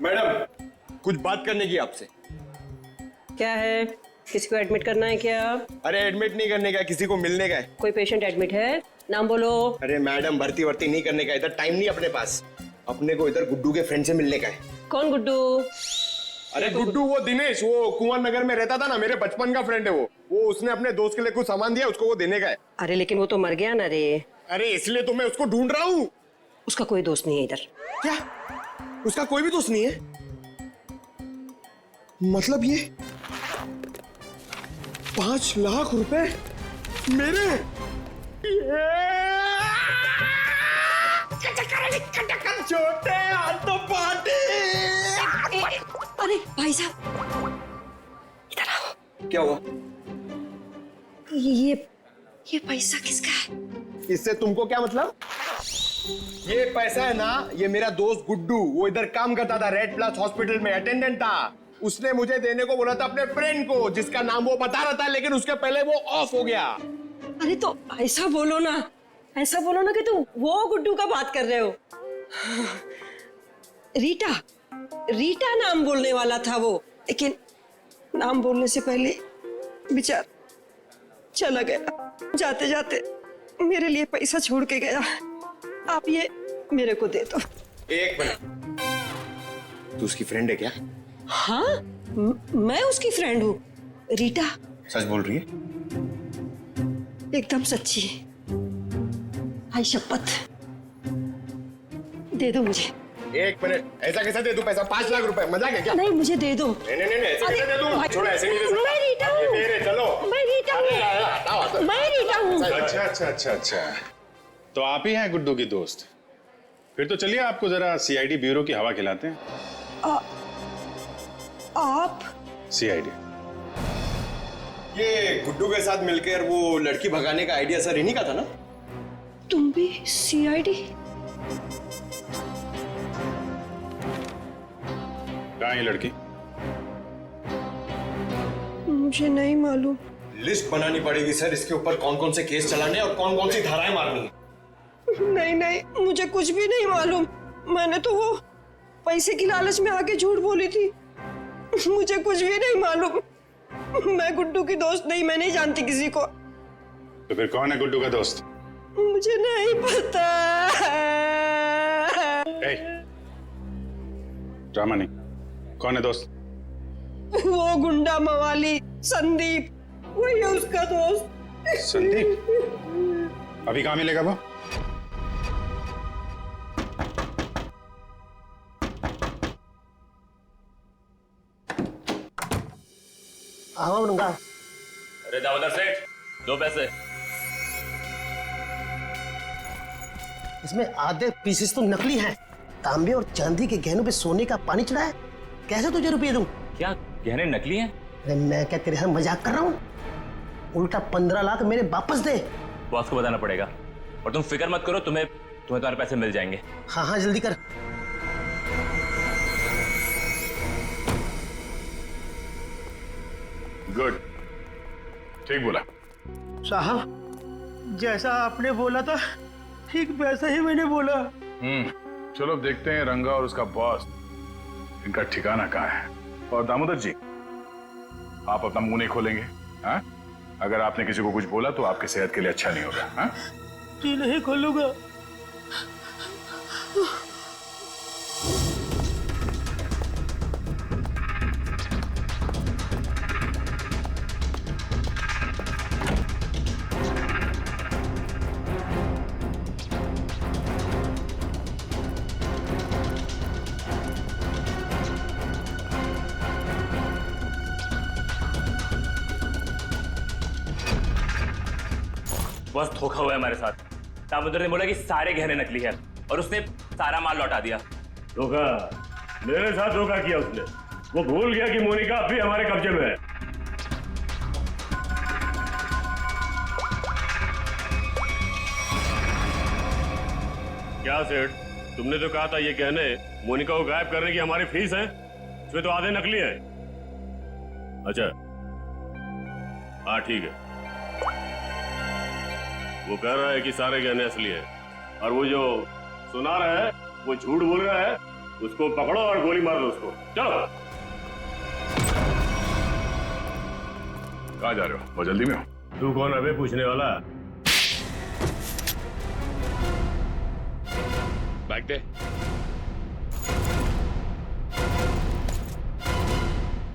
Madam कुछ बात करने की आपसे। क्या है? किसी को एडमिट करना है क्या? अरे एडमिट नहीं करने का, किसी को मिलने का है। कोई पेशेंट एडमिट है? नाम बोलो। अरे मैडम भर्ती वर्ती नहीं करने का, इधर टाइम नहीं अपने पास। अपने को इधर गुड्डू के फ्रेंड से मिलने का है। कौन गुड्डू? अरे गुड्डू वो दिनेश, वो कुंवर नगर में रहता था ना, मेरे बचपन का फ्रेंड है वो उसने अपने दोस्त के लिए कुछ सामान दिया, उसको वो देने का है। अरे लेकिन वो तो मर गया ना रे। अरे इसलिए तो मैं उसको ढूंढ रहा हूँ। उसका कोई दोस्त नहीं है इधर। क्या? उसका कोई भी दोस्त नहीं है? मतलब ये 5 लाख रुपए मेरे? छोटे हाथ तो पार्टी। अरे भाई साहब इधर आओ। क्या हुआ? ये पैसा किसका है? इससे तुमको क्या मतलब? ये पैसा है ना, ये मेरा दोस्त गुड्डू, वो इधर काम करता था, रेड प्लस हॉस्पिटल में अटेंडेंट था। उसने मुझे देने को बोला था अपने फ्रेंड को, जिसका नाम वो बता रहा था, लेकिन उसके पहले वो ऑफ हो गया। अरे तो ऐसा बोलो ना, ऐसा बोलो ना कि तुम वो गुड्डू का बात कर रहे हो। रीटा नाम बोलने वाला था वो, लेकिन नाम बोलने से पहले बेचारा चला गया। जाते जाते मेरे लिए पैसा छोड़ के गया। आप ये मेरे को दे दो। एक मिनट, तू उसकी फ्रेंड है क्या? हाँ, मैं उसकी फ्रेंड हूँ। रीटा सच बोल रही है? एकदम सच्ची। आई शपथ। दे दो मुझे। एक मिनट, ऐसा कैसे दे दूं पैसा? 5 लाख रुपए मजाक है क्या? नहीं मुझे दे दो। नहीं नहीं नहीं, ऐसे कैसे दे दूं? छोड़ो, ऐसे नहीं दे सकता। मैं रीटा हूँ। ये मेरे, चलो। मैं रीटा हूँ। मैं रीटा हूँ। अच्छा। तो आप ही हैं गुड्डू की दोस्त? फिर तो चलिए आपको जरा सीआईडी ब्यूरो की हवा खिलाते हैं। आप? सीआईडी। ये गुड्डू के साथ मिलकर वो लड़की भगाने का आइडिया सर इन्हीं का था ना? तुम भी सीआईडी? कहाँ है ये लड़की? मुझे नहीं मालूम। लिस्ट बनानी पड़ेगी सर, इसके ऊपर कौन कौन से केस चलाने और कौन कौन सी धाराएं मारनी है। नहीं, मुझे कुछ भी नहीं मालूम। मैंने तो वो पैसे की लालच में आके झूठ बोली थी। मुझे कुछ भी नहीं मालूम। मैं गुड्डू की दोस्त नहीं, मैं नहीं जानती किसी को। तो फिर कौन है गुड्डू का दोस्त? मुझे नहीं पता। ड्रामा नहीं, कौन है दोस्त? वो गुंडा मवाली संदीप, वही है उसका दोस्त। संदीप? अभी कहाँ मिलेगा वो? बनूंगा। अरे दामोदर सेठ, 2 पैसे। इसमें आधे पीसेस तो नकली हैं। तांबे और चांदी के गहनों पे सोने का पानी चढ़ा है। कैसे तुझे रुपये दूं? क्या गहने नकली हैं? अरे मैं क्या तेरे साथ मजाक कर रहा हूँ? उल्टा 15 लाख मेरे वापस दे। बॉस को बताना पड़ेगा। और तुम फिक्र मत करो, तुम्हें तुम्हारे पैसे मिल जाएंगे। हाँ जल्दी कर। गुड, ठीक बोला साहब, जैसा आपने बोला था ठीक वैसा ही मैंने बोला। चलो अब देखते हैं रंगा और उसका बॉस, इनका ठिकाना कहाँ है। और दामोदर जी, आप अपना मुंह नहीं खोलेंगे? हाँ, अगर आपने किसी को कुछ बोला तो आपकी सेहत के लिए अच्छा नहीं होगा। हाँ, जी नहीं खोलूंगा। बॉस धोखा हुआ है हमारे साथ। दामोदर ने बोला कि सारे गहने नकली है और उसने सारा माल लौटा दिया। धोखा? मेरे साथ धोखा किया उसने। वो भूल गया कि मोनिका अब भी हमारे कब्जे में है। क्या सेठ, तुमने तो कहा था ये गहने मोनिका को गायब करने की हमारी फीस है, इसमें तो आधे नकली है। अच्छा, हाँ ठीक है। वो कह रहा है कि सारे गहने असली हैं और वो जो सुनार है वो झूठ बोल रहा है, उसको पकड़ो और गोली मार दो उसको। चलो। कहाँ जा रहे हो? बहुत जल्दी में हो? तू कौन है बे पूछने वाला? बैग दे।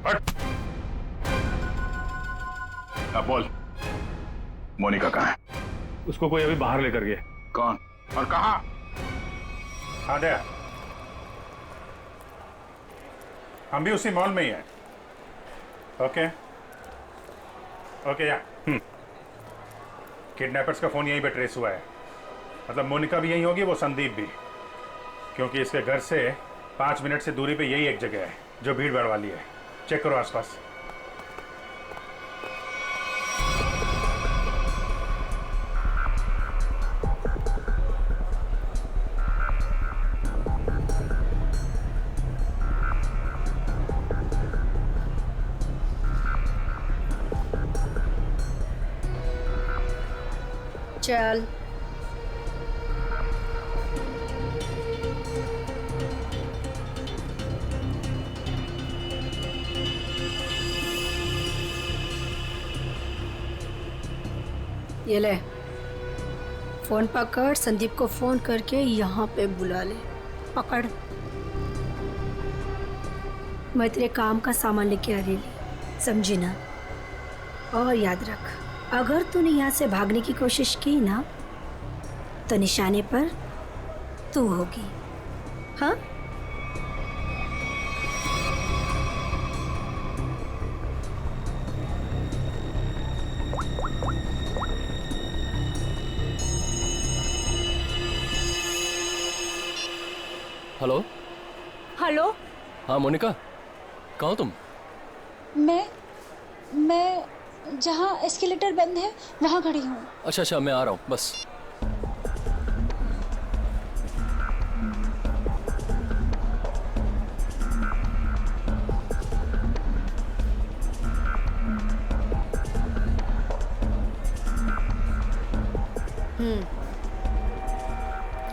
हट। अब बोल, मोनिका कहाँ है? उसको कोई अभी बाहर लेकर गया। कौन और कहाँ? हाँ दया, हम भी उसी मॉल में ही हैं। ओके ओके या किडनैपर्स का फोन यहीं पे ट्रेस हुआ है। मतलब मोनिका भी यहीं होगी, वो संदीप भी, क्योंकि इसके घर से 5 मिनट से दूरी पे यही एक जगह है जो भीड़ भाड़ वाली है। चेक करो आसपास। चल ये ले फोन पकड़, संदीप को फोन करके यहाँ पे बुला ले। पकड़, मैं तेरे काम का सामान लेके आ रही हूँ, समझी ना? और याद रख, अगर तूने यहाँ से भागने की कोशिश की ना तो निशाने पर तू होगी। हाँ? हेलो। हेलो। हाँ मोनिका, कहाँ हो तुम? मैं जहाँ एस्केलेटर बंद है वहाँ खड़ी हूँ। अच्छा अच्छा, मैं आ रहा हूँ बस।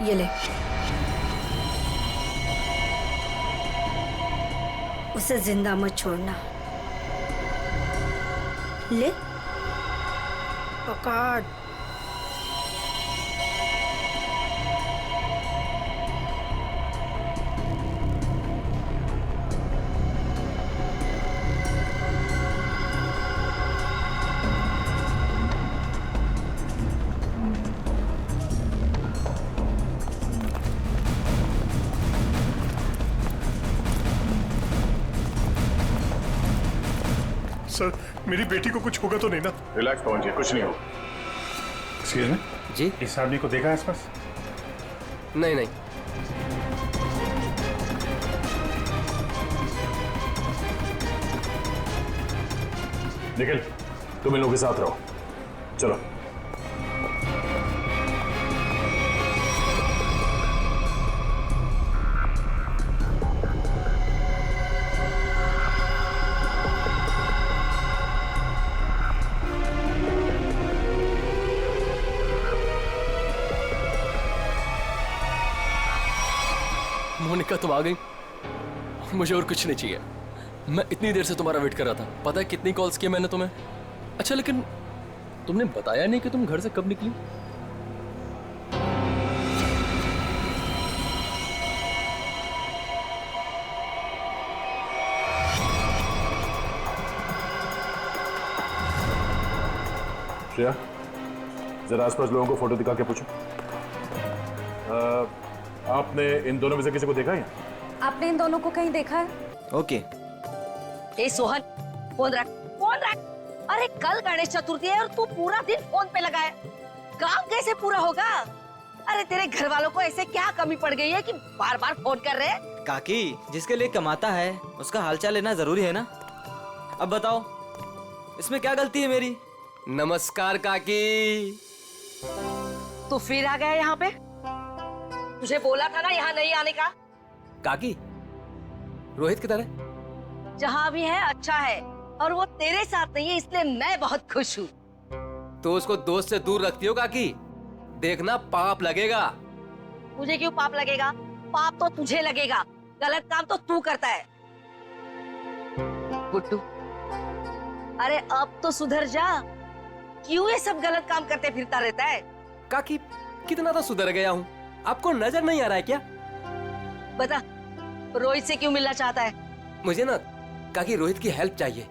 ये ले, उसे जिंदा मत छोड़ना। ले पकड़। सर, मेरी बेटी को कुछ होगा तो नहीं ना? रिलैक्स पहुंच जी, कुछ नहीं हो। एक्सक्यूज मी जी? इस आदमी को देखा है आसपास? नहीं नहीं। निखिल, तुम इन लोगों के साथ रहो। चलो। मोनिका तुम आ गई, मुझे और कुछ नहीं चाहिए। मैं इतनी देर से तुम्हारा वेट कर रहा था। पता है कितनी कॉल्स किए मैंने तुम्हें? अच्छा लेकिन तुमने बताया नहीं कि तुम घर से कब निकली? श्रेया, जरा आसपास लोगों को फोटो दिखा के पूछो। आपने इन दोनों में से किसी को देखा है? आपने इन दोनों को कहीं देखा है? ओके। ए सोहन, फोन रख, फोन रख। अरे कल गणेश चतुर्थी है और तू पूरा दिन फोन पे लगा है। काम कैसे पूरा होगा? अरे तेरे घर वालों को ऐसे क्या कमी पड़ गई है कि बार बार फोन कर रहे हैं? काकी, जिसके लिए कमाता है उसका हालचाल लेना जरूरी है ना। अब बताओ, इसमें क्या गलती है मेरी? नमस्कार काकी। तू फिर आ गया यहाँ पे? तुझे बोला था ना यहाँ नहीं आने का। काकी, रोहित किधर है? जहाँ भी है अच्छा है, और वो तेरे साथ नहीं है, इसलिए मैं बहुत खुश हूँ। तो उसको दोस्त से दूर रखती हो काकी? देखना पाप लगेगा। मुझे क्यों पाप लगेगा? पाप तो तुझे लगेगा, गलत काम तो तू करता है। गुड्डू, अरे अब तो सुधर जा, क्यों ये सब गलत काम करते फिरता रहता है? काकी कितना तो सुधर गया हूँ, आपको नजर नहीं आ रहा है क्या? बता, रोहित से क्यों मिलना चाहता है? मुझे ना काकी रोहित की हेल्प चाहिए।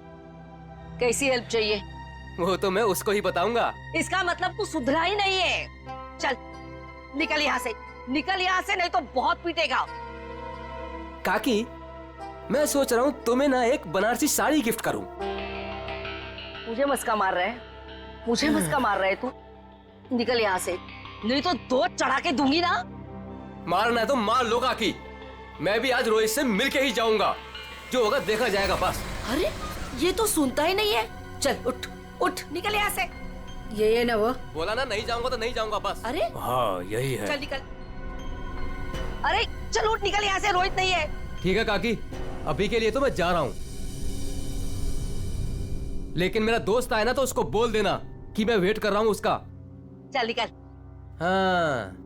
कैसी हेल्प चाहिए? वो तो मैं उसको ही बताऊंगा। इसका मतलब तू सुधरा ही नहीं है। चल निकल यहाँ से, निकल यहाँ से, नहीं तो बहुत पीटेगा। काकी मैं सोच रहा हूँ तुम्हें ना एक बनारसी साड़ी गिफ्ट करूँ। मुझे मस्का मार रहा है, मुझे मस्का मार रहा है तू? निकल यहाँ से, नहीं तो दो चढ़ा के दूंगी ना। मारना है तो मार लो काकी, मैं भी आज रोहित से मिलके ही जाऊंगा, जो होगा देखा जाएगा बस। अरे ये तो सुनता ही नहीं है। चल उठ उठ, निकल यहाँ से। ये ना वो बोला ना नहीं जाऊंगा तो नहीं जाऊंगा बस। अरे हाँ यही है। चल निकल, अरे चल उठ, निकल यहाँ से, रोहित नहीं है। ठीक है काकी, अभी के लिए तो मैं जा रहा हूँ, लेकिन मेरा दोस्त आए ना तो उसको बोल देना कि मैं वेट कर रहा हूँ उसका। चल निकल। हाँ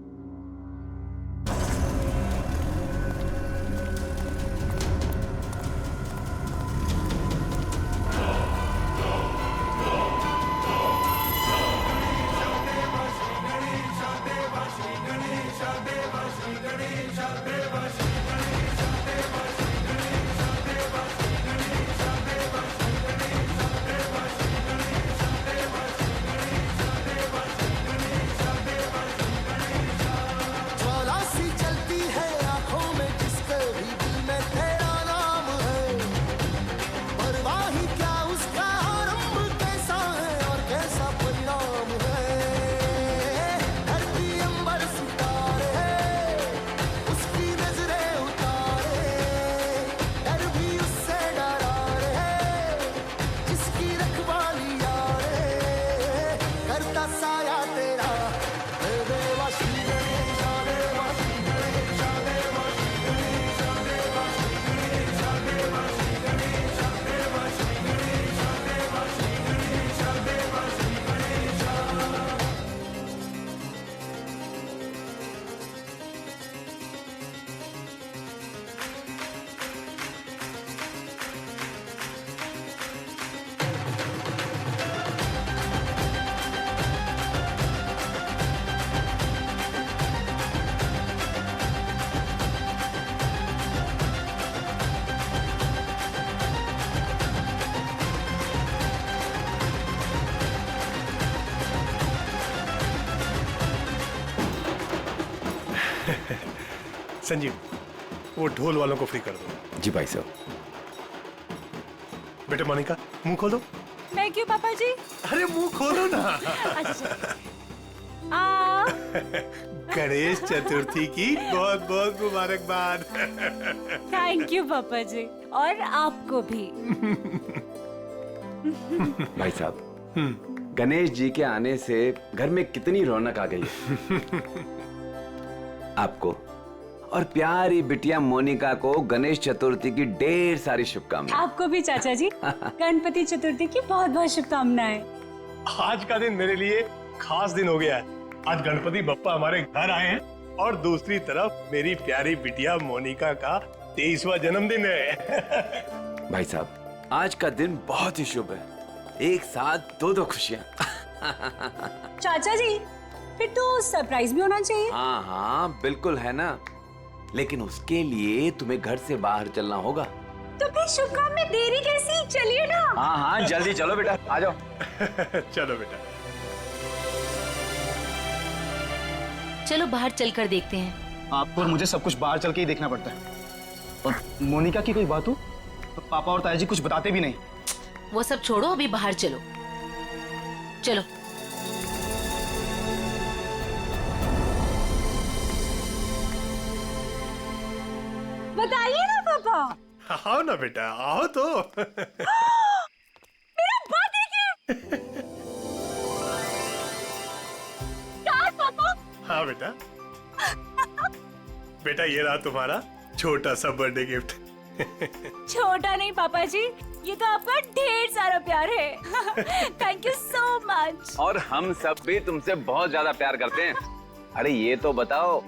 संजीव, वो ढोल वालों को फ्री कर दो। जी भाई साहब। बेटे मोनिका, मुंह खोलो। मैं क्यों पापा जी? अरे मुंह खोलो ना। अच्छा। गणेश चतुर्थी की बहुत बहुत मुबारकबाद। थैंक यू पापा जी, और आपको भी। भाई साहब, गणेश जी के आने से घर में कितनी रौनक आ गई है। आपको और प्यारी बिटिया मोनिका को गणेश चतुर्थी की ढेर सारी शुभकामनाएं। आपको भी चाचा जी गणपति चतुर्थी की बहुत बहुत शुभकामनाएं। आज का दिन मेरे लिए खास दिन हो गया है। आज गणपति बप्पा हमारे घर आए हैं और दूसरी तरफ मेरी प्यारी बिटिया मोनिका का 23वां जन्मदिन है। भाई साहब, आज का दिन बहुत ही शुभ है, एक साथ दो दो खुशियां। चाचा जी फिर तो सरप्राइज भी होना चाहिए। हाँ हाँ बिल्कुल है ना, लेकिन उसके लिए तुम्हें घर से बाहर चलना होगा। तो फिर शुभ काम में देरी कैसी, चलिए ना। हाँ हाँ जल्दी चलो बेटा, आ जाओ। चलो बेटा। चलो बाहर चलकर देखते हैं। आपको और मुझे सब कुछ बाहर चल के ही देखना पड़ता है। और मोनिका की कोई बात हो तो पापा और ताया जी कुछ बताते भी नहीं। वो सब छोड़ो, अभी बाहर चलो। चलो। बताइए ना पापा। आओ ना बेटा, आओ तो। मेरा बर्थडे गिफ्ट। कार्ड पापा। हाँ बेटा। बेटा ये रहा तुम्हारा छोटा सा बर्थडे गिफ्ट। छोटा नहीं पापा जी, ये तो आपका ढेर सारा प्यार है। Thank you so much. और हम सब भी तुमसे बहुत ज्यादा प्यार करते हैं। अरे ये तो बताओ,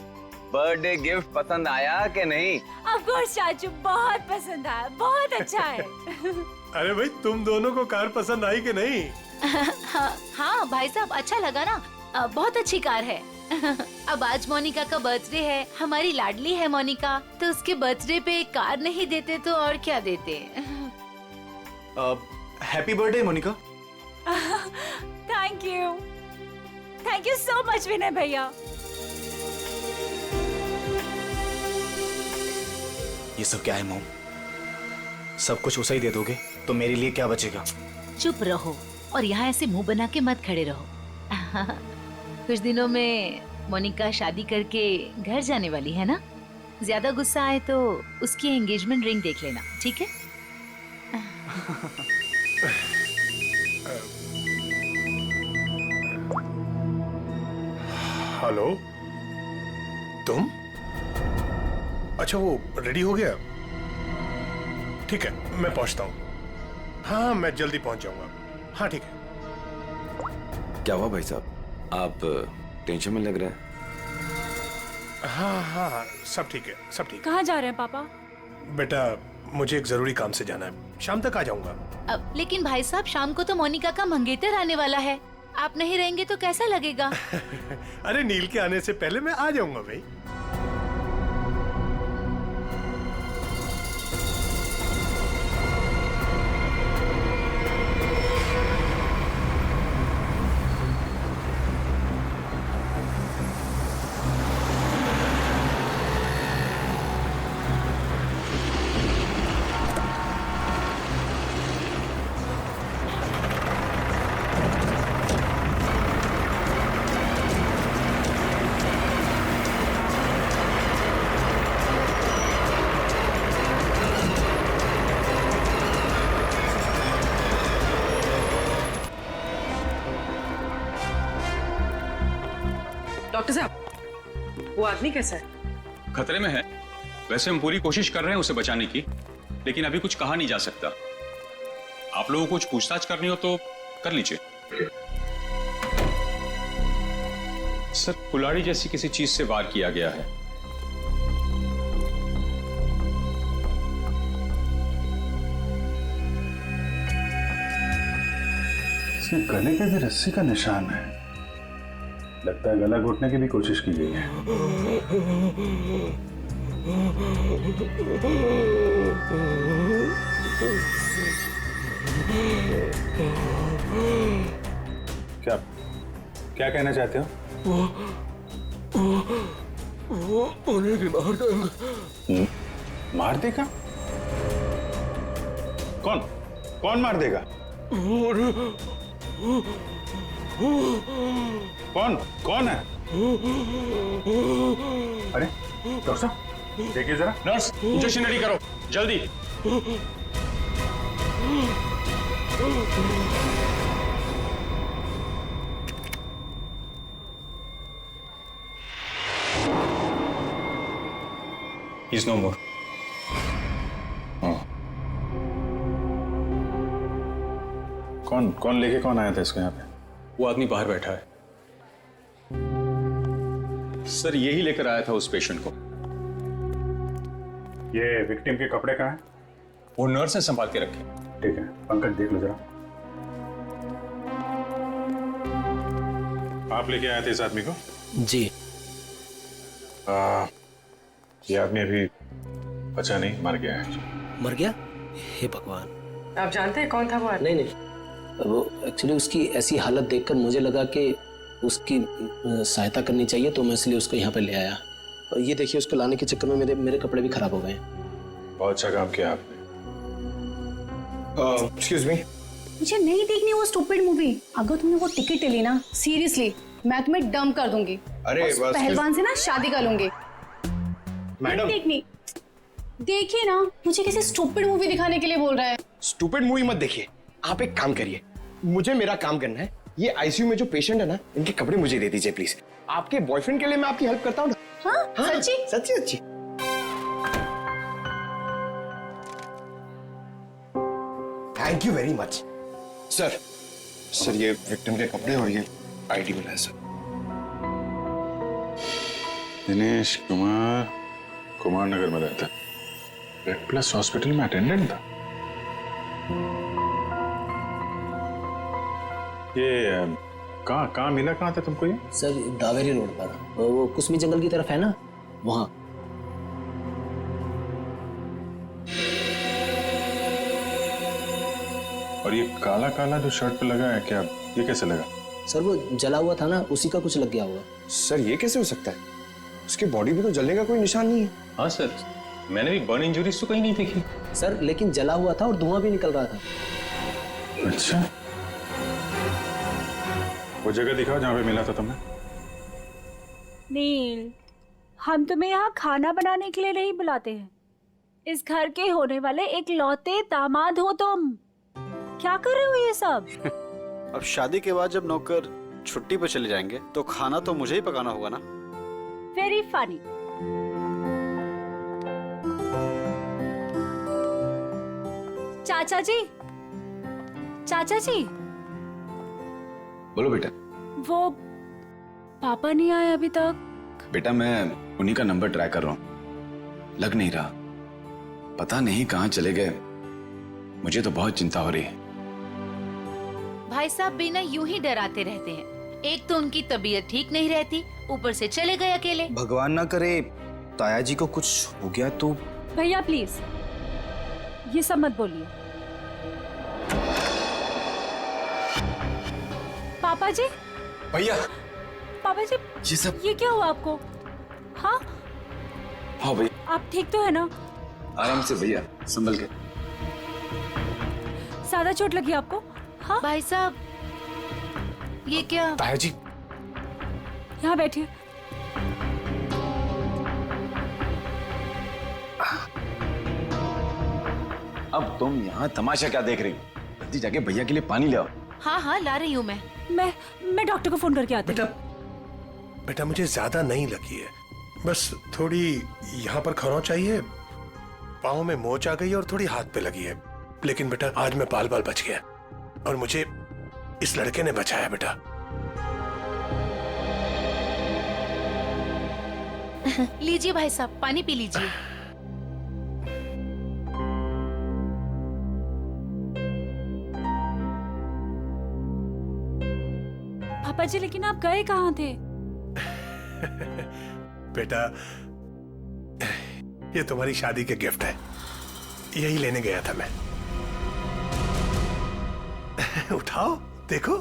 बर्थडे गिफ्ट पसंद आया कि नहीं? ऑफ कोर्स चाचू, बहुत पसंद आया, बहुत अच्छा है। अरे भाई तुम दोनों को कार पसंद आई कि नहीं? हाँ भाई साहब, अच्छा लगा ना, बहुत अच्छी कार है। अब आज मोनिका का बर्थडे है, हमारी लाडली है मोनिका, तो उसके बर्थडे पे कार नहीं देते तो और क्या देते। Happy birthday Monica. Thank you so much Vinay भैया। ये सब क्या है मॉम? सब कुछ उसे ही दे दोगे तो मेरे लिए क्या बचेगा? चुप रहो और यहाँ ऐसे मुंह बना के मत खड़े रहो। कुछ दिनों में मोनिका शादी करके घर जाने वाली है ना, ज्यादा गुस्सा आए तो उसकी एंगेजमेंट रिंग देख लेना, ठीक है? हेलो, तुम? अच्छा वो रेडी हो गया? ठीक है, मैं पहुंचता हूँ। हाँ मैं जल्दी पहुंच जाऊंगा। हाँ ठीक है। क्या हुआ भाई साहब, आप टेंशन में लग रहे हैं? हाँ सब ठीक है, सब ठीक है। कहाँ जा रहे हैं पापा? बेटा मुझे एक जरूरी काम से जाना है, शाम तक आ जाऊंगा। लेकिन भाई साहब शाम को तो मोनिका का मंगेतर आने वाला है, आप नहीं रहेंगे तो कैसा लगेगा? अरे नील के आने से पहले मैं आ जाऊंगा भाई। डॉक्टर साहब, वो आदमी कैसा है? खतरे में है। वैसे हम पूरी कोशिश कर रहे हैं उसे बचाने की, लेकिन अभी कुछ कहा नहीं जा सकता। आप लोगों को कुछ पूछताछ करनी हो तो कर लीजिए। सर, कुल्हाड़ी जैसी किसी चीज से वार किया गया है। इसके गले पे भी रस्सी का निशान है। लगता है गला घोटने की भी कोशिश की गई है। क्या क्या कहना चाहते हो? वो उन्हें भी मार देगा। मार देगा? कौन कौन मार देगा? कौन कौन है? अरे डॉक्टर साहब देखिए जरा। नर्स, इंजेक्शन रेडी करो जल्दी। He's no more. कौन लेके कौन आया था इसको यहाँ पे? वो आदमी बाहर बैठा है सर, यही लेकर आया था उस पेशेंट को। ये विक्टिम के कपड़े कहाँ हैं? वो नर्स ने संभाल के रखे। ठीक है, पंकज देख लो जरा। आप लेके आए थे इस आदमी को? जी। ये आदमी अभी बचा नहीं, मर गया है। मर गया? हे भगवान। आप जानते हैं कौन था वो आदमी? नहीं, वो एक्चुअली उसकी ऐसी हालत देखकर मुझे लगा कि उसकी सहायता करनी चाहिए, तो मैं इसलिए उसको यहाँ पे ले आया। और ये देखिए, उसको लाने के चक्कर में मेरे कपड़े भी खराब हो गए। बहुत अच्छा काम किया आपने। एक्सक्यूज मी, मुझे नहीं देखनी वो स्टूपिड मूवी। अगर तुमने वो टिकट ली ना, सीरियसली मैं तुम्हें डंप कर दूंगी। अरे उस पहलवान से ना शादी कर लूंगी। मैडम देखनी, देखिए ना, मुझे किसी स्टूपिड मूवी दिखाने के लिए बोल रहा है। स्टूपिड मूवी मत देखिए, आप एक काम करिए, मुझे मेरा काम करना है। ये आईसीयू में जो पेशेंट है ना, इनके कपड़े मुझे दे दीजिए प्लीज। आपके बॉयफ्रेंड के लिए मैं आपकी हेल्प करता हूँ ना। हाँ, सच्ची? सच्ची सच्ची। Thank you very much sir. Sir ये विक्टिम के कपड़े और ये आईडी मिला है सर। दिनेश कुमार कुमार नगर में रहता है। रेड प्लस हॉस्पिटल में अटेंडेंट था। ये कहाँ मिला, कहाँ था तुमको ये? सर दावेरी रोड पर, वो कुसमी जंगल की तरफ है ना, वहाँ। और ये काला काला जो शर्ट पे लगा है, क्या ये कैसे लगा? सर वो जला हुआ था ना, उसी का कुछ लग गया होगा। सर ये कैसे हो सकता है? उसकी बॉडी पे तो जलने का कोई निशान नहीं है। हाँ सर, मैंने भी बर्न इंजरीज तो कहीं नहीं देखी। सर लेकिन जला हुआ था और धुआं भी निकल रहा था। अच्छा, वो जगह दिखाओ जहाँ पे मिला था तुमने। नील, हम तुम्हें यहाँ खाना बनाने के लिए नहीं बुलाते हैं। इस घर के होने वाले एक लौते दामाद हो तुम। क्या कर रहे हो ये सब? अब शादी के बाद जब नौकर छुट्टी पर चले जाएंगे तो खाना तो मुझे ही पकाना होगा ना। Very funny. चाचा जी, चाचा जी, बोलो बेटा। वो पापा नहीं आए अभी तक। बेटा मैं उन्हीं का नंबर ट्राई कर रहा हूँ, लग नहीं रहा। पता नहीं कहाँ चले गए, मुझे तो बहुत चिंता हो रही है। भाई साहब बिना यूं ही डराते रहते हैं। एक तो उनकी तबीयत ठीक नहीं रहती, ऊपर से चले गए अकेले। भगवान ना करे ताया जी को कुछ हो गया तो। भैया प्लीज ये सब मत बोलिए। पापा जी, भैया, पापा जी, ये सब ये क्या हुआ आपको? हाँ हाँ भैया, आप ठीक तो है ना? आराम से भैया, संभल के। ज्यादा चोट लगी आपको? हाँ भाई साहब, ये क्या? ताया जी, यहाँ बैठिए। अब तुम यहाँ तमाशा क्या देख रही हो? जल्दी जाके भैया के लिए पानी ले आओ। हाँ हाँ ला रही हूँ मैं डॉक्टर को फोन करके आती हूँ। बेटा मुझे ज्यादा नहीं लगी है, बस थोड़ी यहाँ पर खरोंच चाहिए, पाँव में मोच आ गई है और थोड़ी हाथ पे लगी है। लेकिन बेटा आज मैं बाल बच गया और मुझे इस लड़के ने बचाया बेटा। लीजिए भाई साहब, पानी पी लीजिए। पापा जी लेकिन आप गए कहाँ थे? बेटा ये तुम्हारी शादी के गिफ्ट है, यही लेने गया था मैं। उठाओ देखो।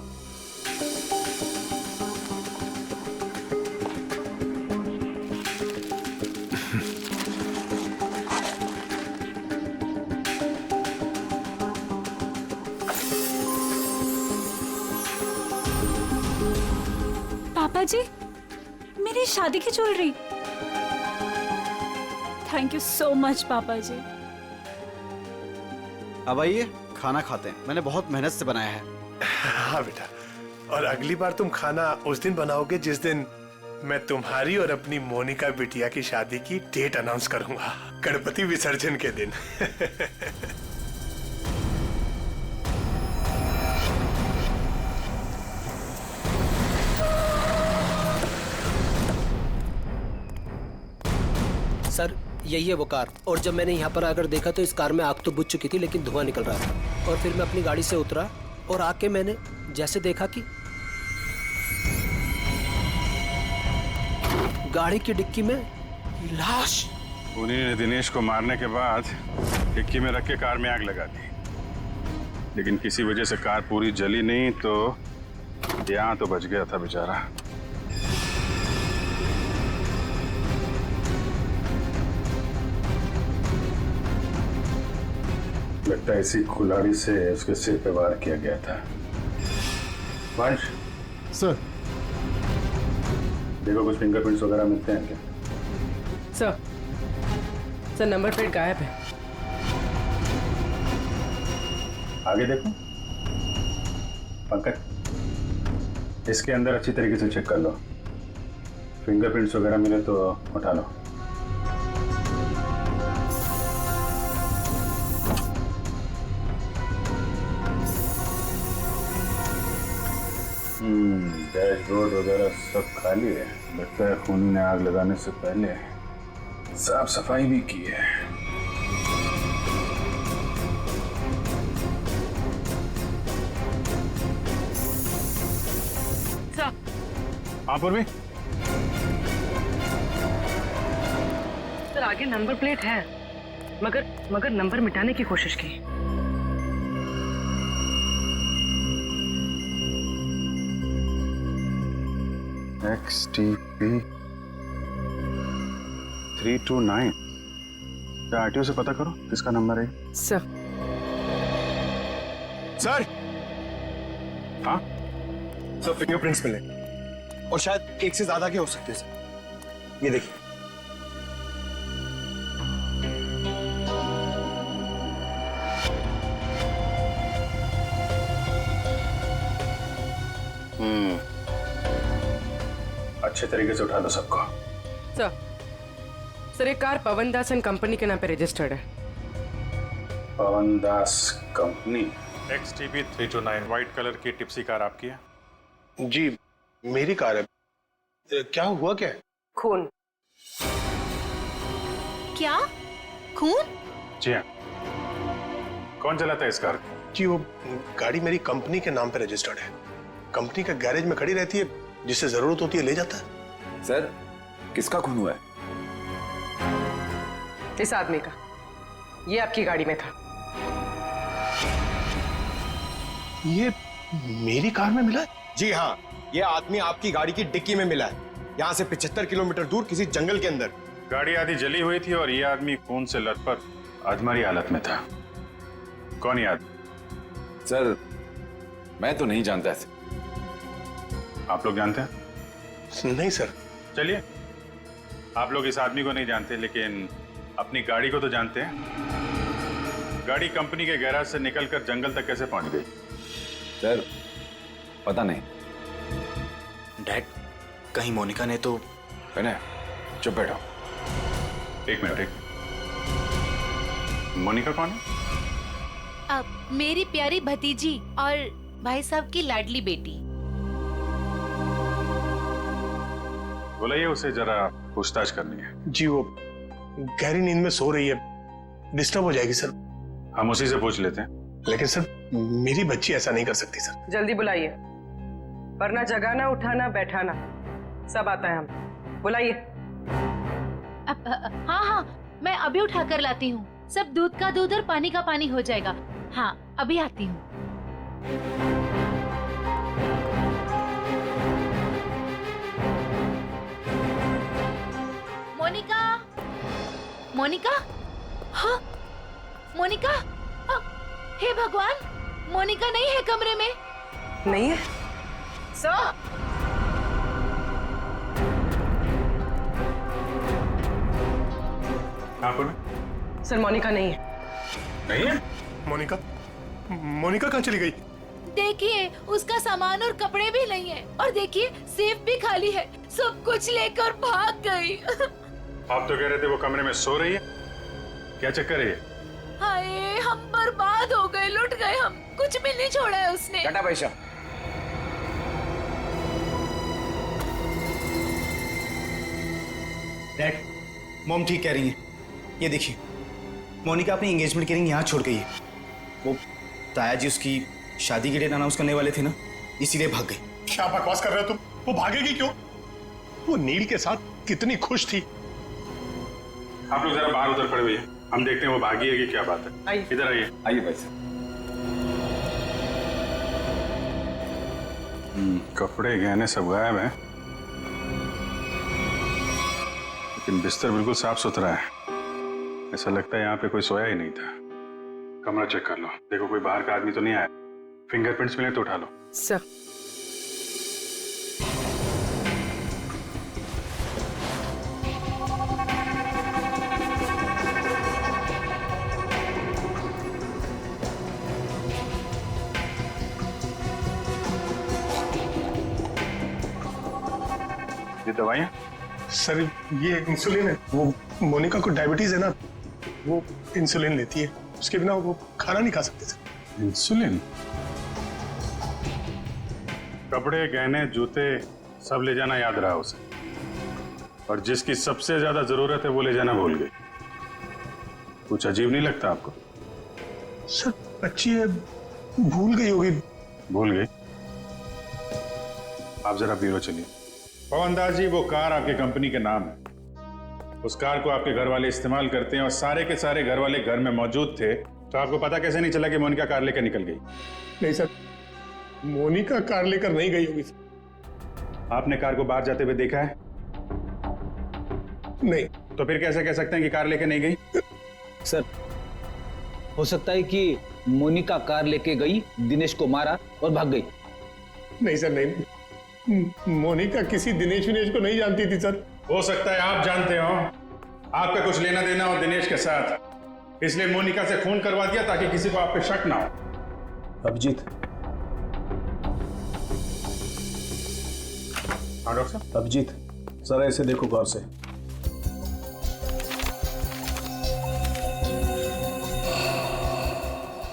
पापा जी, मेरी शादी की jewellery. Thank you so much पापा जी। अब आइए खाना खाते हैं, मैंने बहुत मेहनत से बनाया है। हाँ बेटा, और अगली बार तुम खाना उस दिन बनाओगे जिस दिन मैं तुम्हारी और अपनी मोनिका बिटिया की शादी की डेट अनाउंस करूंगा, गणपति विसर्जन के दिन। सर यही है वो कार, और जब मैंने यहाँ पर आकर देखा तो इस कार में आग तो बुझ चुकी थी लेकिन धुआं निकल रहा था। और फिर मैं अपनी गाड़ी से उतरा और आके मैंने जैसे देखा कि गाड़ी की डिक्की में लाश। उन्हीं ने दिनेश को मारने के बाद डिक्की में रख के कार में आग लगा दी, लेकिन किसी वजह से कार पूरी जली नहीं, तो यहाँ तो बच गया था बेचारा। लगता है इसी कुल्हाड़ी से उसके सिर पे वार किया गया था। वंश सर, देखो कुछ फिंगरप्रिंट्स वगैरह मिलते हैं क्या? सर नंबर प्लेट गायब है। आगे देखो पंकज, इसके अंदर अच्छी तरीके से चेक कर लो, फिंगरप्रिंट्स वगैरह मिले तो उठा लो। डैशबोर्ड वगैरह सब खाली है। लगता है खूनी ने आग लगाने से पहले साफ सफाई भी की है। हाँ पूर्वी, सर आगे नंबर प्लेट है, मगर नंबर मिटाने की कोशिश की। XTP 329। क्या आरटीओ से पता करो किसका नंबर है? सर सर हाँ सर, फिंगरप्रिंट्स मिले और शायद एक से ज्यादा के हो सकते हैं सर। ये देखिए। अच्छे तरीके से उठा दो सबको। सर ये car Pawan Das and company के नाम पे रजिस्टर्ड है। पवन दास कंपनी। XTP 329 व्हाइट कलर की टिप्सी कार आपकी है? जी मेरी कार है। क्या हुआ क्या है? खून। क्या? खून? जी हाँ। कौन चलाता है इस कार? जी वो गाड़ी मेरी कंपनी के नाम पे रजिस्टर्ड है। कंपनी का गैरेज में खड़ी रहती है, जिसे जरूरत होती है ले जाता है। सर किसका खून हुआ है? इस आदमी का। ये आपकी गाड़ी में था। ये मेरी कार में मिला है? जी हाँ, ये आदमी आपकी गाड़ी की डिक्की में मिला है, यहाँ से 75 किलोमीटर दूर किसी जंगल के अंदर। गाड़ी आधी जली हुई थी और ये आदमी खून से लथपथ अधमरी हालत में था। कौन ये आदमी? सर मैं तो नहीं जानता ऐसे। आप लोग जानते हैं? नहीं सर। चलिए, आप लोग इस आदमी को नहीं जानते लेकिन अपनी गाड़ी को तो जानते हैं। गाड़ी कंपनी के गैराज से निकलकर जंगल तक कैसे पहुंच गई? सर पता नहीं। डैड कहीं मोनिका ने तो। विनय चुप बैठो। एक मिनट। मोनिका कौन है? अब मेरी प्यारी भतीजी और भाई साहब की लाडली बेटी। बुलाइए उसे, जरा पूछताछ करनी है। जी वो गहरी नींद में सो रही है, डिस्टर्ब हो जाएगी सर। हम उसी से पूछ लेते हैं। लेकिन सर मेरी बच्ची ऐसा नहीं कर सकती सर। जल्दी बुलाइए, वरना जगाना उठाना बैठाना सब आता है हम। बुलाइए। हाँ हाँ, मैं अभी उठा कर लाती हूँ। सब दूध का दूध और पानी का पानी हो जाएगा। हाँ अभी आती हूँ। मोनिका, मोनिका, हाँ मोनिका। हे भगवान, मोनिका नहीं है कमरे में। नहीं है सर। सर मोनिका नहीं है। नहीं है? मोनिका कहाँ चली गई? देखिए उसका सामान और कपड़े भी नहीं है, और देखिए सेफ भी खाली है। सब कुछ लेकर भाग गई। आप तो कह रहे थे वो कमरे में सो रही है। क्या चक्कर है ये? हाय हम बर्बाद हो गए, लुट गए हम। कुछ भी नहीं छोड़ा है उसने। टाटा पैसा। डैड मॉम ठीक कह रही है। ये देखिए मोनिका अपनी एंगेजमेंट की रिंग यहाँ छोड़ गई है। वो ताया जी उसकी शादी के डेट अनाउंस करने वाले थे ना, इसीलिए भाग गई। क्या बकवास कर रहे हो तुम? वो भागेगी क्यों? वो नील के साथ कितनी खुश थी। आप लोग जरा बाहर उधर खड़े हुए हैं, हम देखते हैं वो भागी है कि क्या बात है। इधर आइए। आइए भाई साहब। कपड़े गहने सब गायब हैं, लेकिन बिस्तर बिल्कुल साफ सुथरा है। ऐसा लगता है यहाँ पे कोई सोया ही नहीं था। कमरा चेक कर लो, देखो कोई बाहर का आदमी तो नहीं आया। फिंगरप्रिंट्स मिले तो उठा लो। सर ये दवाइयाँ? सर ये इंसुलिन है। वो मोनिका को डायबिटीज है ना, वो इंसुलिन लेती है। उसके बिना वो खाना नहीं खा सकते सर। इंसुलिन? कपड़े गहने जूते सब ले जाना याद रहा उसे। और जिसकी सबसे ज्यादा जरूरत है वो ले जाना भूल गई। कुछ अजीब नहीं लगता आपको? सर बच्ची है, भूल गई होगी। भूल गई? आप जरा ब्यूरो चलिए। पवन दास जी, वो कार आपकी कंपनी के नाम है। उस कार को आपके घर वाले इस्तेमाल करते हैं और सारे के सारे घर वाले घर में मौजूद थे, तो आपको पता कैसे नहीं चला कि मोनिका कार लेकर निकल गई? नहीं सर, मोनिका कार लेकर नहीं गई होगी। आपने कार को बाहर जाते हुए देखा है? नहीं। तो फिर कैसे कह सकते हैं कि कार लेकर नहीं गई? सर, हो सकता है कि मोनिका कार लेके गई, दिनेश को मारा और भाग गई। नहीं सर, नहीं, मोनिका किसी दिनेश को नहीं जानती थी सर। हो सकता है आप जानते हो, आपका कुछ लेना देना हो दिनेश के साथ, इसलिए मोनिका से खून करवा दिया ताकि किसी को आप पे शक ना हो। अभिजीत। हाँ डॉक्टर साहब। अभिजीत, जरा इसे देखो गौर से।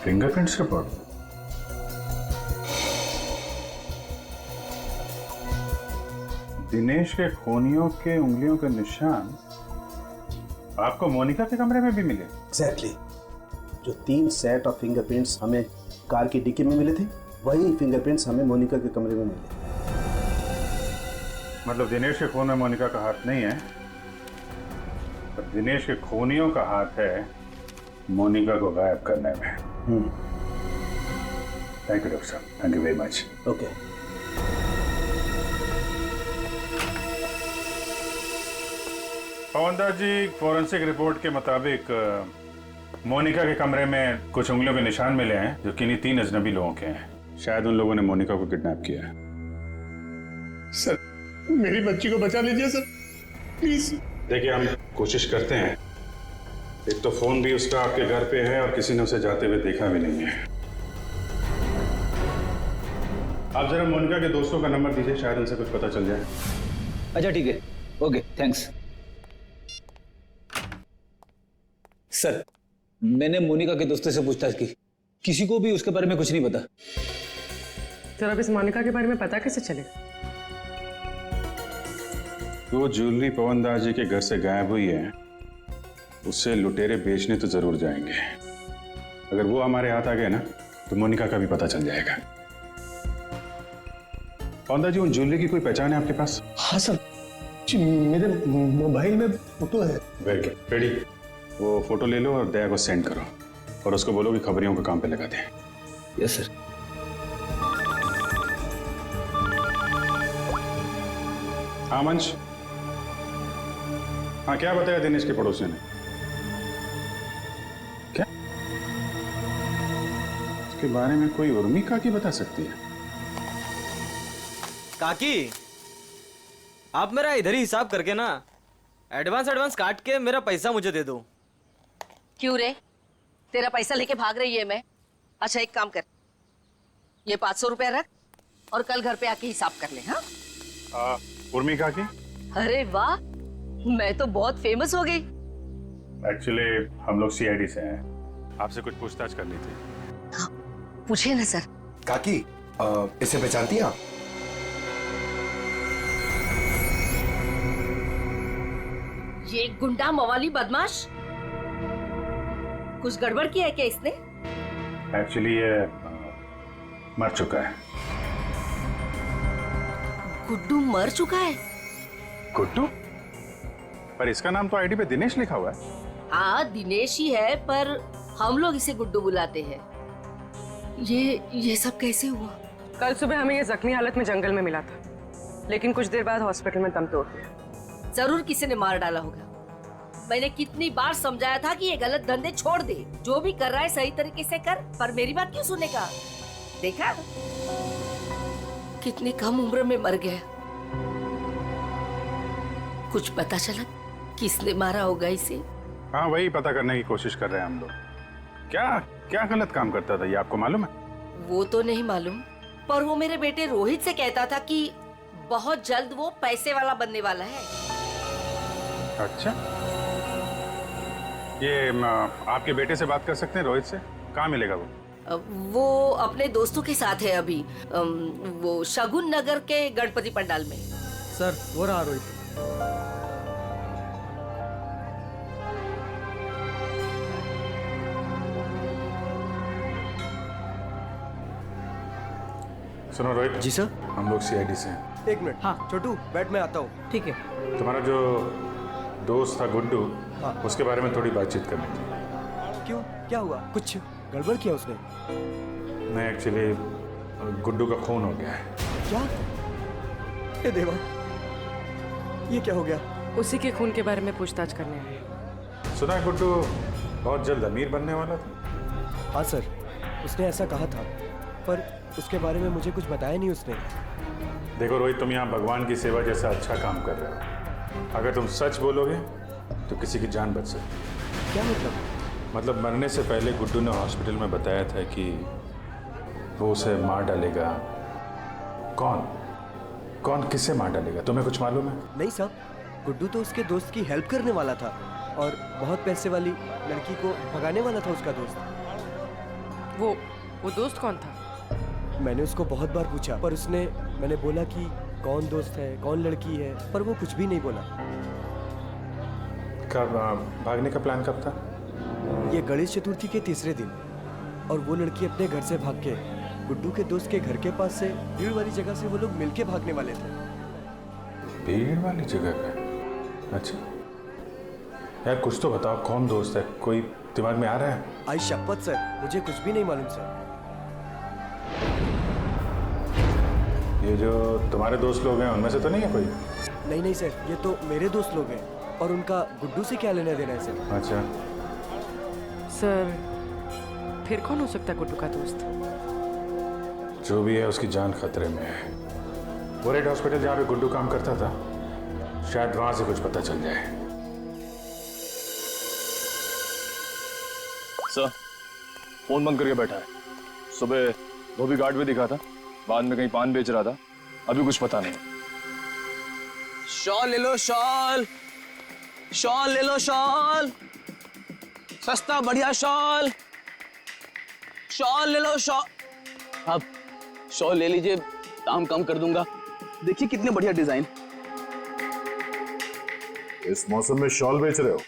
Fingerprints report. दिनेश के खूनियों के उंगलियों के निशान आपको मोनिका के कमरे में भी मिले? एग्जैक्टली। जो 3 सेट ऑफ फिंगरप्रिंट्स हमें कार की डिक्की में मिले थे, वही फिंगरप्रिंट्स हमें मोनिका के कमरे में मिले। मतलब दिनेश के खून में मोनिका का हाथ नहीं है, पर दिनेश के खूनियों का हाथ है मोनिका को गायब करने में। थैंक यू डॉक्टर साहब, thank you very much. Okay. Pawan Das ji, forensic report के मुताबिक मोनिका के कमरे में कुछ उंगलियों के निशान मिले हैं जो किन्हीं 3 अजनबी लोगों के हैं। शायद उन लोगों ने मोनिका को किडनैप किया है। सर, मेरी बच्ची को बचा लीजिए सर, प्लीज। देखिए, हम कोशिश करते हैं। एक तो फोन भी उसका आपके घर पे है और किसी ने उसे जाते हुए देखा भी नहीं है। आप जरा मोनिका के दोस्तों का नंबर दीजिए, शायद उनसे कुछ पता चल जाए। अच्छा ठीक है, ओके, थैंक्स। सर, मैंने मोनिका के दोस्तों से पूछताछ की, किसी को भी उसके बारे में कुछ नहीं पता। सर, अब इस मोनिका के बारे में पता कैसे चलेगा? वो ज्वेलरी पवन दास जी के घर से गायब हुई है, उससे लुटेरे बेचने तो जरूर जाएंगे। अगर वो हमारे हाथ आ गए ना, तो मोनिका का भी पता चल जाएगा। पवन दास जी, उन ज्वेलरी की कोई पहचान है आपके पास? हाँ सर, मेरे मोबाइल में फोटो है। Very good, ready. वो फोटो ले लो और दया को सेंड करो और उसको बोलो कि खबरियों को काम पे लगा दें। Yes sir. हाँ मंच। हाँ, क्या बताया दिनेश के पड़ोसी ने? क्या उसके बारे में कोई उर्मी काकी बता सकती है? काकी, आप मेरा इधर ही हिसाब करके ना एडवांस काट के मेरा पैसा मुझे दे दो। क्यों रे, तेरा पैसा लेके भाग रही है मैं? अच्छा एक काम कर, ये 500 रुपया रख और कल घर पे आके हिसाब कर ले। हाँ उर्मी काकी? अरे वाह, मैं तो बहुत फेमस हो गई। एक्चुअली हम लोग सीआईडी से हैं, आपसे कुछ पूछताछ करनी थी। हाँ, पूछिए ना सर। काकी, इसे पहचानती हैं आप? ये गुंडा मवाली बदमाश, कुछ गड़बड़ किया है क्या इसने? एक्चुअली ये मर चुका है। गुड्डू मर चुका है? गुड्डू? पर इसका नाम तो आईडी पे दिनेश लिखा हुआ है। हाँ दिनेश ही है, पर हम लोग इसे गुड्डू बुलाते हैं। ये सब कैसे हुआ? कल सुबह हमें ये जख्मी हालत में जंगल में मिला था, लेकिन कुछ देर बाद हॉस्पिटल में दम तोड़ दिया। जरूर किसी ने मार डाला होगा। मैंने कितनी बार समझाया था कि ये गलत धंधे छोड़ दे, जो भी कर रहा है सही तरीके से कर, पर मेरी बात क्यों सुनेगा? देखा कितनी कम उम्र में मर गया। कुछ पता चला किसने मारा होगा इसे? हाँ, वही पता करने की कोशिश कर रहे हैं हम लोग। क्या गलत काम करता था ये आपको मालूम है? वो तो नहीं मालूम, पर वो मेरे बेटे रोहित से कहता था कि बहुत जल्द वो पैसे वाला बनने वाला है। अच्छा, ये आपके बेटे से बात कर सकते हैं रोहित से? कहाँ मिलेगा वो? वो अपने दोस्तों के साथ है अभी, वो शगुन नगर के गणपति पंडाल में। सर, वो रहा रोहित। सुनो रोहित। जी सर। हम लोग सीआईडी से हैं। एक मिनट। हाँ छोटू बैठ, मैं आता हूँ। ठीक है। तुम्हारा जो दोस्त था गुड्डू, हाँ। उसके बारे में थोड़ी बातचीत करनी थी। क्यों, क्या हुआ? कुछ गड़बड़ किया उसने? नहीं, एक्चुअली गुड्डू का खून हो गया है। क्या? हे देवा, ये क्या हो गया? उसी के खून के बारे में पूछताछ करने आए। सुना है गुड्डू बहुत जल्द अमीर बनने वाला था। हाँ सर, उसने ऐसा कहा था, पर उसके बारे में मुझे कुछ बताया नहीं उसने। देखो रोहित, तुम यहाँ भगवान की सेवा जैसा अच्छा काम कर रहे हो। अगर तुम सच बोलोगे तो किसी की जान बच सकती। क्या मतलब? मतलब मरने से पहले गुड्डू ने हॉस्पिटल में बताया था कि वो उसे मार डालेगा। कौन कौन किसे मार डालेगा, तुम्हें कुछ मालूम है? नहीं साहब, गुड्डू तो उसके दोस्त की हेल्प करने वाला था और बहुत पैसे वाली लड़की को भगाने वाला था उसका दोस्त। वो दोस्त कौन था? मैंने उसको बहुत बार पूछा, पर मैंने बोला कि कौन दोस्त है, कौन लड़की है, पर वो कुछ भी नहीं बोला। कब भागने का प्लान कब था? ये गणेश चतुर्थी के तीसरे दिन, और वो लड़की अपने घर से भाग के गुड्डू के दोस्त के घर के पास से भीड़ वाली जगह से वो लोग मिलके भागने वाले थे। भीड़ वाली जगह पे? अच्छा यार, कुछ तो बताओ, कौन दोस्त है? कोई दिमाग में आ रहा है? आई शपथ सर, मुझे कुछ भी नहीं मालूम सर। ये जो तुम्हारे दोस्त लोग हैं उनमें से तो नहीं है कोई? नहीं सर, ये तो मेरे दोस्त लोग हैं, और उनका गुड्डू से क्या लेना देना है सर? अच्छा सर, फिर कौन हो सकता है गुड्डू का दोस्त? जो भी है उसकी जान खतरे में है। वो रेड हॉस्पिटल जहाँ पे गुड्डू काम करता था, शायद वहां से कुछ पता चल जाए। सर, फोन बंद करके बैठा है। सुबह धोबी घाट भी दिखा था, बाद में कहीं पान बेच रहा था, अभी कुछ पता नहीं। शॉल ले लो, शॉल शॉल ले लो, शॉल सस्ता बढ़िया शॉल। शॉल ले लो, शॉल। आप शॉल ले लीजिए, दाम कम कर दूंगा। देखिए कितने बढ़िया डिजाइन। इस मौसम में शॉल बेच रहे हो?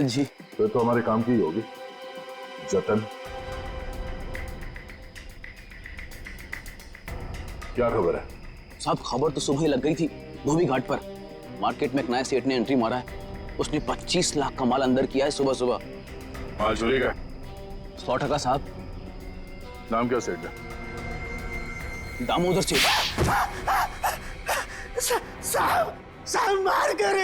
जी। फिर तो हमारे काम की ही होगी। जतन, क्या खबर है? साहब, खबर तो सुबह ही लग गई थी धोबी घाट पर। मार्केट में एक नया सेठ ने एंट्री मारा है। उसने 25 लाख का माल अंदर किया है सुबह सुबह। माल चोरी का? 100% साहब। नाम क्या सेठ का? दामोदर सेठ। साहब मार कर।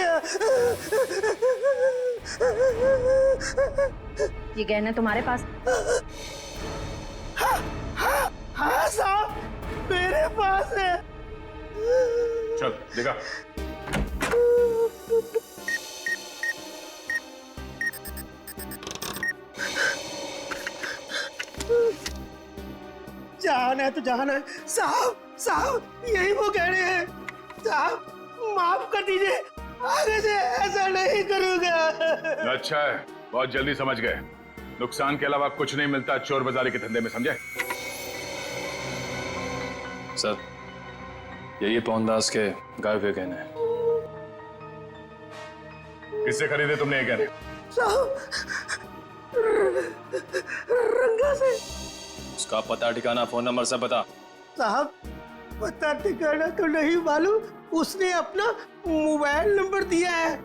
ये गहना तुम्हारे पास? हाँ साहब, मेरे पास है। चल देखा। जान है तो जान है साहब, यही वो कह रहे हैं। साहब माफ कर दीजिए, आगे से ऐसा नहीं करूंगा। अच्छा है, बहुत जल्दी समझ गए। नुकसान के अलावा कुछ नहीं मिलता चोर बाजारी के धंधे में, समझे? सर, यही पौनदास के गायब हुए गहने हैं। किससे खरीदे तुमने ये गहने? साहब, रंगा से। उसका पता ठिकाना, फोन नंबर सब बता। साहब पता ठिकाना तो नहीं मालूम, उसने अपना मोबाइल नंबर दिया है।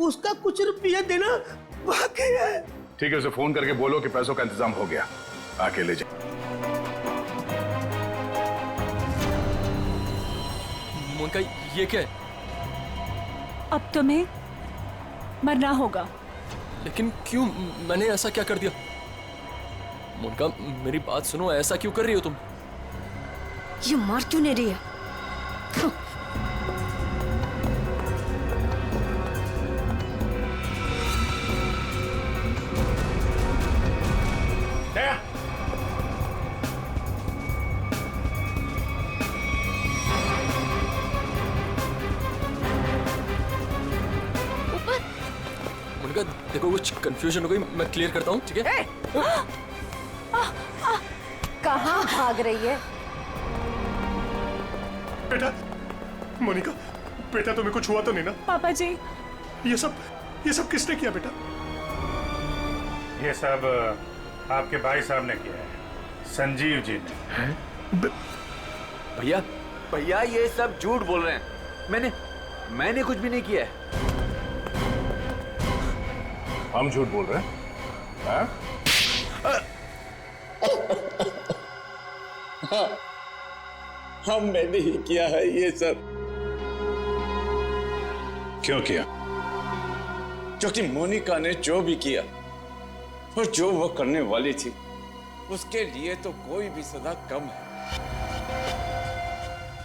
उसका कुछ रुपया देना बाकी है। ठीक है, उसे फोन करके बोलो कि पैसों का इंतजाम हो गया, आके ले जाओ। मोनिका, ये क्या है? अब तुम्हें मरना होगा। लेकिन क्यों? मैंने ऐसा क्या कर दिया? मोनिका, मेरी बात सुनो, ऐसा क्यों कर रही हो तुम? ये मार क्यों नहीं रही है? मोनिका, देखो कुछ कंफ्यूजन हो गई, मैं क्लियर करता हूँ, ठीक है? कहाँ भाग रही है? बेटा, मोनिका, बेटा तुम्हें कुछ हुआ तो नहीं ना? पापा जी, ये सब किसने किया बेटा? ये सब आपके भाई साहब ने किया है, संजीव जी ने। भैया भैया ये सब झूठ बोल रहे हैं। मैंने कुछ भी नहीं किया है। हम झूठ बोल रहे हैं? हाँ? हाँ, मैंने ही किया है ये सब। क्यों किया? क्योंकि मोनिका ने जो भी किया और जो वो करने वाली थी, उसके लिए तो कोई भी सजा कम है।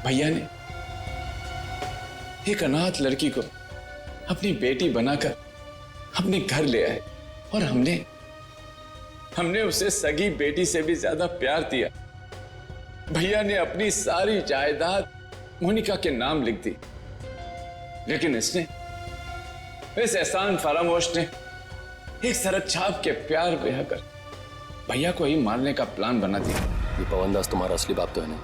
भैया ने एक अनाथ लड़की को अपनी बेटी बनाकर अपने घर ले आए और हमने उसे सगी बेटी से भी ज्यादा प्यार दिया। भैया ने अपनी सारी जायदाद मोनिका के नाम लिख दी, लेकिन इस एहसान फरामोश ने एक सड़क छाप के प्यार ब्याह कर भैया को ही मारने का प्लान बना दिया। ये पवन दास तुम्हारा असली बाप तो है नहीं,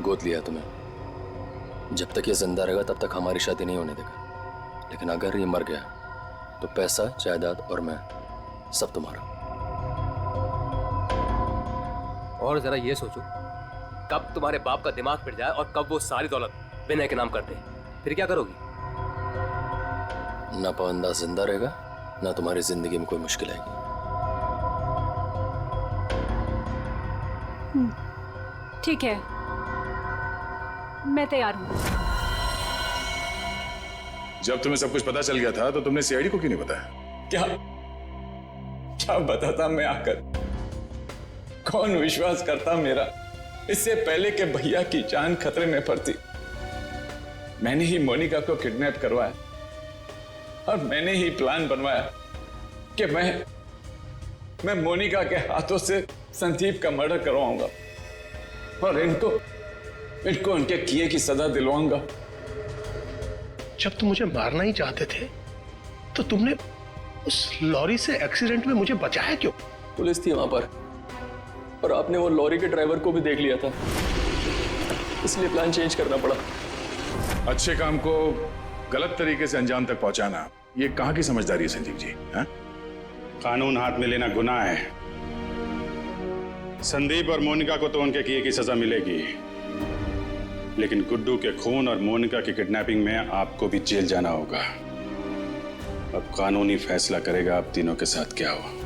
गोद लिया तुम्हें। जब तक ये जिंदा रहेगा तब तक हमारी शादी नहीं होने देगा, लेकिन अगर ये मर गया तो पैसा, जायदाद और मैं सब तुम्हारा। और जरा ये सोचो, कब तुम्हारे बाप का दिमाग फिर जाए और कब वो सारी दौलत विनय के नाम कर दे, फिर क्या करोगी? ना पवन दास जिंदा रहेगा, ना तुम्हारी जिंदगी में कोई मुश्किल आएगी। ठीक है, मैं तैयार हूँ। जब तुम्हें सब कुछ पता चल गया था तो तुमने सीआईडी को क्यों नहीं बताया? क्या बताता मैं आकर? कौन विश्वास करता मेरा? इससे पहले कि भैया की जान खतरे में पड़ती, मैंने ही मोनिका को किडनैप करवाया और मैंने ही प्लान बनवाया कि मैं मोनिका के हाथों से संदीप का मर्डर करवाऊंगा और इनको उनके किए की सजा दिलवाऊंगा। जब तुम मुझे मारना ही चाहते थे तो तुमने उस लॉरी से एक्सीडेंट में मुझे बचाया क्यों? पुलिस थी वहां पर और आपने वो लॉरी के ड्राइवर को भी देख लिया था, इसलिए प्लान चेंज करना पड़ा। अच्छे काम को गलत तरीके से अंजाम तक पहुंचाना, ये कहां की समझदारी है संजीव जी? हा? कानून हाथ में लेना गुनाह है। संदीप और मोनिका को तो उनके किए की सजा मिलेगी, लेकिन गुड्डू के खून और मोनिका की किडनैपिंग में आपको भी जेल जाना होगा। अब कानूनी फैसला करेगा आप तीनों के साथ क्या हो।